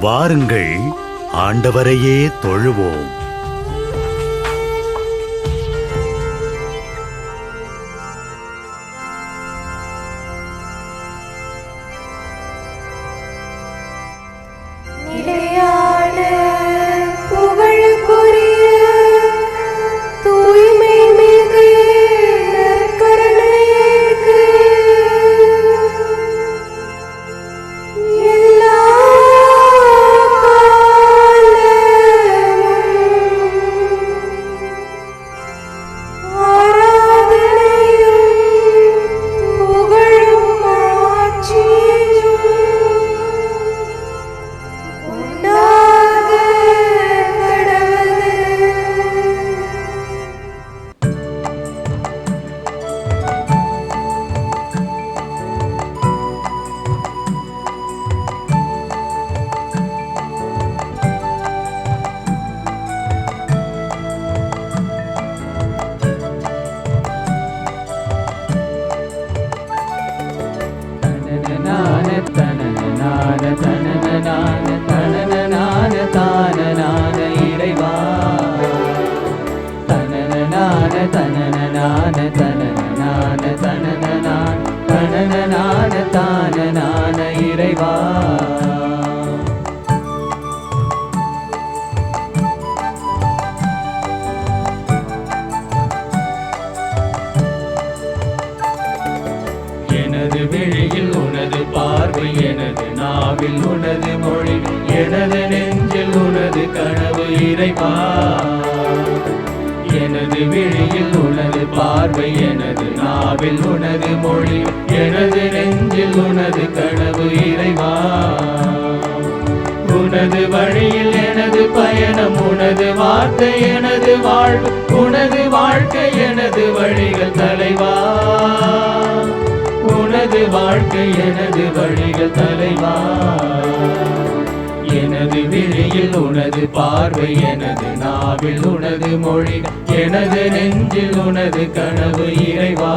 வாருங்கள், ஆண்டவரையே தொழுவோம். இறைவா எனது விழியில் உனது பார்வை, எனது நாவில் உனது மொழி, எனது நெஞ்சில் உனது கனவு இறைவா. எனது விழியில் உனது பார்வை, எனது நாவில் உனது மொழி, எனது நெஞ்சில் உனது கனவு இறைவா. உனது வழியில் எனது பயணம், உனது வார்த்தை எனது வாழ்வு, உனது வாழ்க்கை எனது வழிகள் தலைவா. உனது வாழ்க்கை எனது வழிகள் தலைவா. எனது விழியில் உனது பார்வை, எனது நாவில் உனது மொழி, எனது நெஞ்சில் உனது கனவு இறைவா.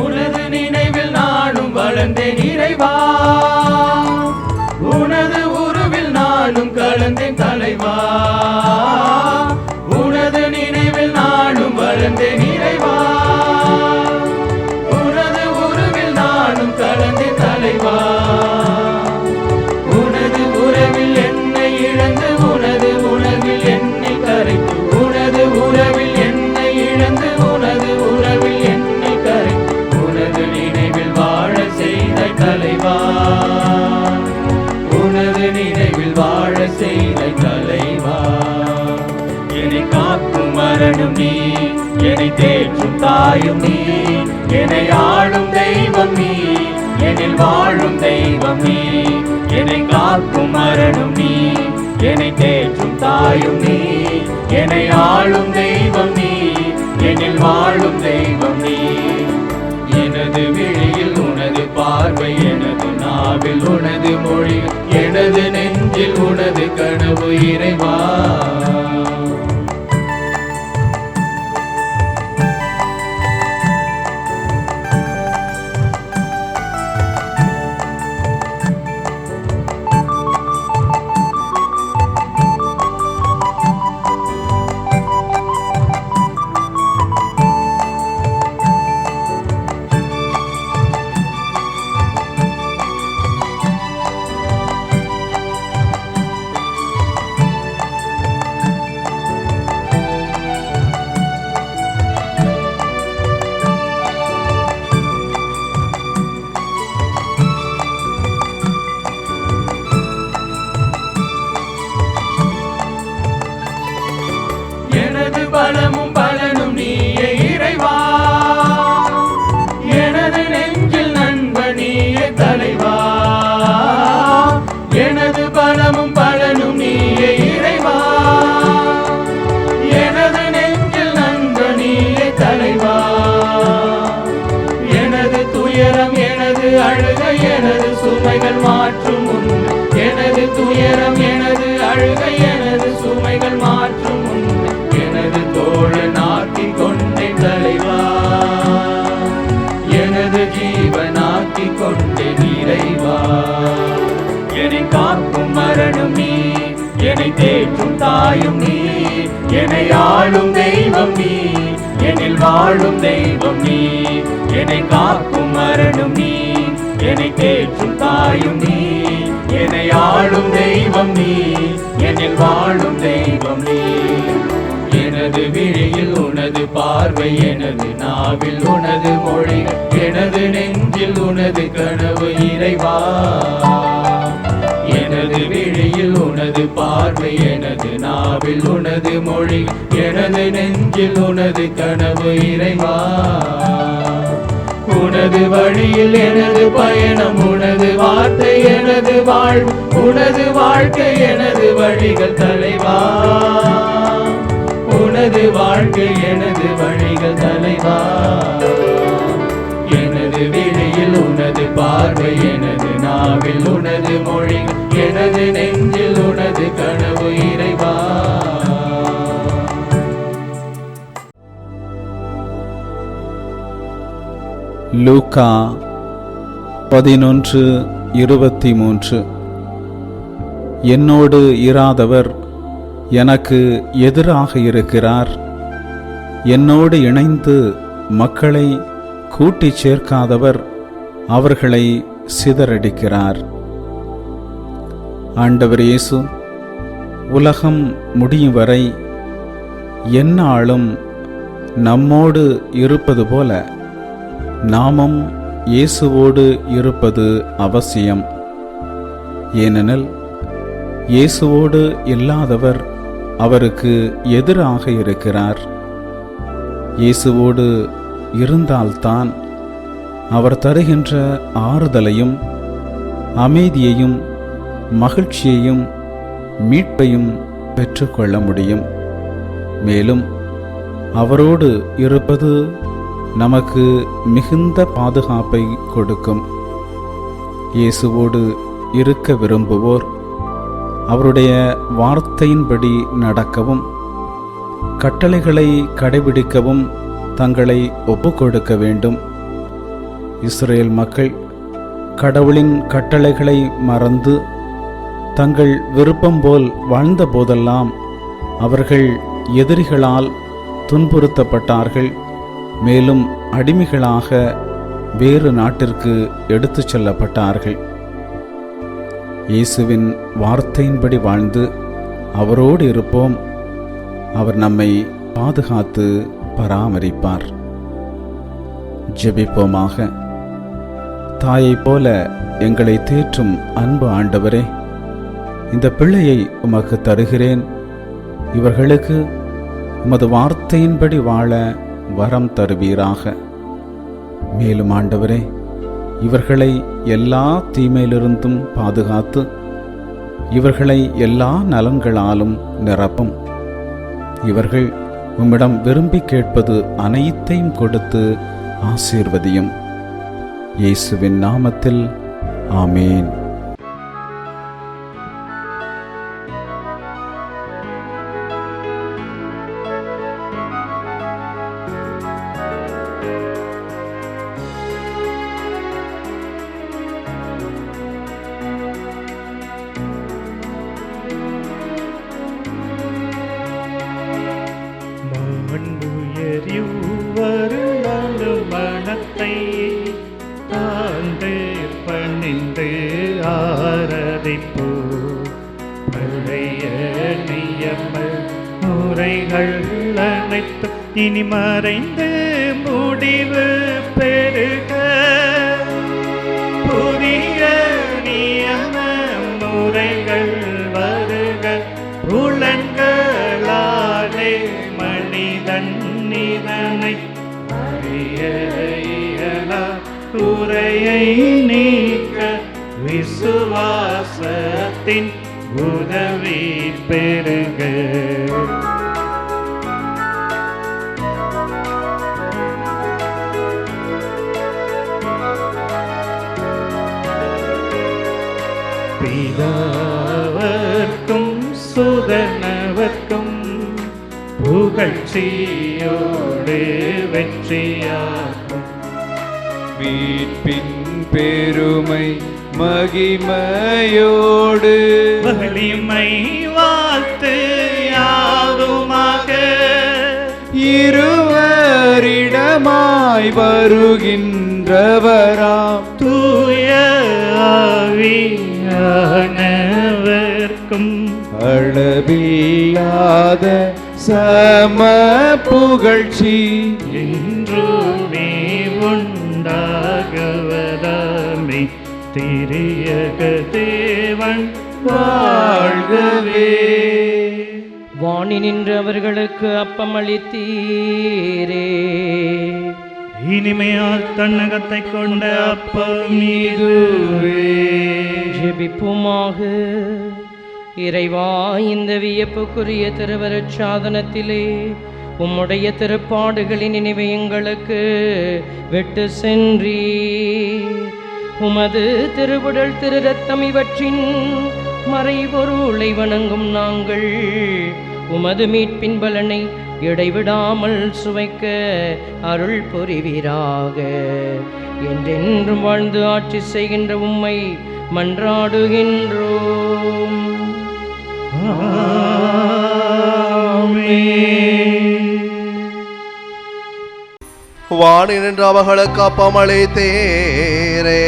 உனது நினைவில் நானும் வளர்ந்தேன் இறைவா. உனது உருவில் நானும் கலந்தேன் தலைவா. உனது நினைவில் நானும் வளர்ந்தேன் இறைவா. உனது உருவில் நானும் கலந்தேன் தலைவா. உனது உறவில் என்னை இழந்து, உனது உணர்வில் என்னை கரைத்து, உனது உறவில் என்னை இழந்து, உனது உறவில் என்னை கரைத்து, உனது நினைவில் வாழ செய்த தலைவா. உனது நினைவில் வாழ செய்த தலைவா. என்னை காக்கும் மரணம் நீ, என்னை தேற்றும் தாயும் நீ, என்னை ஆளும் தெய்வம் நீ, என்னில் வாழும் தெய்வம் நீ. என்னை காக்கும் மரணம் நீ, என்னை தேற்றும் தாயும் நீ, என்னை ஆளும் தெய்வம் நீ, என்னில் வாழும் தெய்வம் நீ. எனது விழியில் உனது பார்வை, எனது நாவில் உனது மொழி, எனது நெஞ்சில் உனது கனவு இறைவா. பணமும் பலனும் நீயே இறைவா, எனது நெஞ்சில் நந்த நீயே தலைவா. எனது துயரம் எனது அழுகை எனது சுமைகள் மாற்றும் உன்னை, எனது துயரம் எனது அழுகை எனது சுமைகள் மாற்றும் உன்னை, எனது தோழனாக்கி கொண்டே தலைவா, எனது ஜீவனாக்கி கொண்டே நிறைவா. என்னை காக்கும் மரணம் நீ, என்னை தேற்றும் தாயும் நீ, என்னை ஆளும் தெய்வம் நீ, என்னில் வாழும் தெய்வம் நீ. என்னை காக்கும் மரணம் நீ, என்னை தேற்றும் தாயும் நீ, என்னை ஆளும் தெய்வம் நீ, என்னில் வாழும் தெய்வம் நீ. எனது விழியில் உனது பார்வை, எனது நாவில் உனது மொழிகள், எனது நெஞ்சில் உனது கனவு இறைவா. எனது விழியில் உனது பார்வை, எனது நாவில் உனது மொழி, எனது நெஞ்சில் உனது கனவு இறைவா. உனது வழியில் எனது பயணம், உனது வார்த்தை எனது வாழ்வு, உனது வாழ்க்கை எனது வழிகள் தலைவா. உனது வாழ்க்கை எனது வழிகள் தலைவா. எனது விழியில் உனது பார்வை, எனது நாவில் உனது மொழி, எனது நெஞ்சில் உனது கனவு இறைவா. லூக்கா 11:23. என்னோடு இராதவர் எனக்கு எதிராக இருக்கிறார், என்னோடு இணைந்து மக்களை கூட்டிச் சேர்க்காதவர் அவர்களை சிதறடிக்கிறார். ஆண்டவர் இயேசு உலகம் முடியும் வரை எந்நாளும் நம்மோடு இருப்பது போல நாமும் இயேசுவோடு இருப்பது அவசியம். ஏனெனில் இயேசுவோடு இல்லாதவர் அவருக்கு எதிராக இருக்கிறார். இயேசுவோடு இருந்தால்தான் அவர் தருகின்ற ஆறுதலையும் அமைதியையும் மகிழ்ச்சியையும் மீட்பையும் பெற்றுக்கொள்ள முடியும். மேலும் அவரோடு இருப்பது நமக்கு மிகுந்த பாதுகாப்பை கொடுக்கும். இயேசுவோடு இருக்க விரும்புவோர் அவருடைய வார்த்தையின்படி நடக்கவும் கட்டளைகளை கடைபிடிக்கவும் தங்களை ஒப்புக்கொடுக்க வேண்டும். இஸ்ரேல் மக்கள் கடவுளின் கட்டளைகளை மறந்து தங்கள் விருப்பம் போல் வாழ்ந்த போதெல்லாம் அவர்கள் எதிரிகளால் துன்புறுத்தப்பட்டார்கள். மேலும் அடிமைகளாக வேறு நாட்டிற்கு எடுத்துச் செல்லப்பட்டார்கள். இயேசுவின் வார்த்தையின்படி வாழ்ந்து அவரோடு இருப்போம். அவர் நம்மை பாதுகாத்து பராமரிப்பார். ஜெபிப்போமாக. தாயைப் போல எங்களை தேற்றும் அன்பு ஆண்டவரே, இந்த பிள்ளையை உமக்கு தருகிறேன். இவர்களுக்கு உமது வார்த்தையின்படி வாழ வரம் தருவீராக. மேலும் ஆண்டவரே, இவர்களை எல்லா தீமையிலிருந்தும் பாதுகாத்து இவர்களை எல்லா நலன்களாலும் நிரப்பும். இவர்கள் உம்மிடம் விரும்பி கேட்பது அனைத்தையும் கொடுத்து ஆசீர்வதியும். இயேசுவின் நாமத்தில் ஆமேன். மனத்தை தாழ்ந்து பணிந்து ஆராதிப்போ. பழைய நியம முறைகள் அனைத்தும் இனி மறைந்து முடிவு பெருக. புதிய நியம முறைகள் வருக. புலன்களாலே மனிதன் இதனை அறிய இயலா. குறையை நீக்க விசுவாசத்தின் உதவி பெறுக. பிதாவர்க்கும் சுதனவர்க்கும் புகழ்ச்சியோடு வெற்றியாகும். மீட்பின் பெருமை மகிமையோடு வலிமை வாழ்த்து யாவுமாக இருவரிடமாய் வருகின்றவராம் தூய ஆவியானவர்க்கும் அளவில்லாத சம புகழ்ச்சி என்றுமே உண்டாகவதாமே. திரியக தேவன் வாழ்கவே. வாணி நின்று அவர்களுக்கு அப்பம் அளித்தீரே. இனிமையால் தன்னகத்தை கொண்ட அப்பம் இதுவே. ஜெபிப்புமாக. இறைவா, இந்த வியப்புக்குரிய திருவருட் சாதனத்திலே உம்முடைய திருப்பாடுகளின் நினைவை எங்களுக்கு விட்டு சென்றீர். உமது திருவுடல் திரு ரத்தம் இவற்றின் மறைபொருளை வணங்கும் நாங்கள் உமது மீட்பின் பலனை இடைவிடாமல் சுவைக்க அருள் புரிவீராக. என்றென்றும் வாழ்ந்து ஆட்சி செய்கின்ற உம்மை மன்றாடுகின்றோம். வாணி நின்று அவர்களுக்கு அப்பம் அளித்தீரே.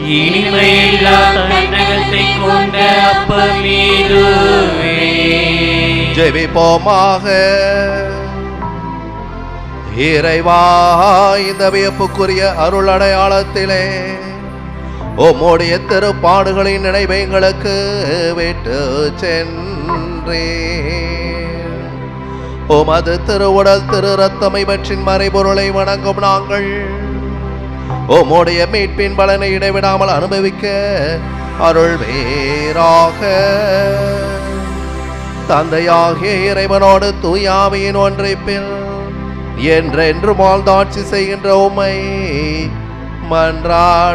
இனிமையில்லா தன்னகத்தை கொண்ட அப்பம் இதுவே. ஜெபிப்போமாக. இறைவா, இந்த வியப்புக்குரிய அருள் அடையாளத்திலே உம்முடைய திருப்பாடுகளின் நினைவை எங்களுக்கு விட்டு சென்றே. உமது திருவுடல் திரு ரத்தம் இவற்றின் மறைபொருளை வணங்கும் நாங்கள் உம்முடைய மீட்பின் பலனை இடைவிடாமல் அனுபவிக்க அருள் வேறாக. தந்தையாகிய இறைவனோடு தூயாமையின் ஒன்றைப்பில் என்றென்றும் ஆழ்ந்தாட்சி செய்கின்ற உம்மை மன்றாடுகின்றோம்.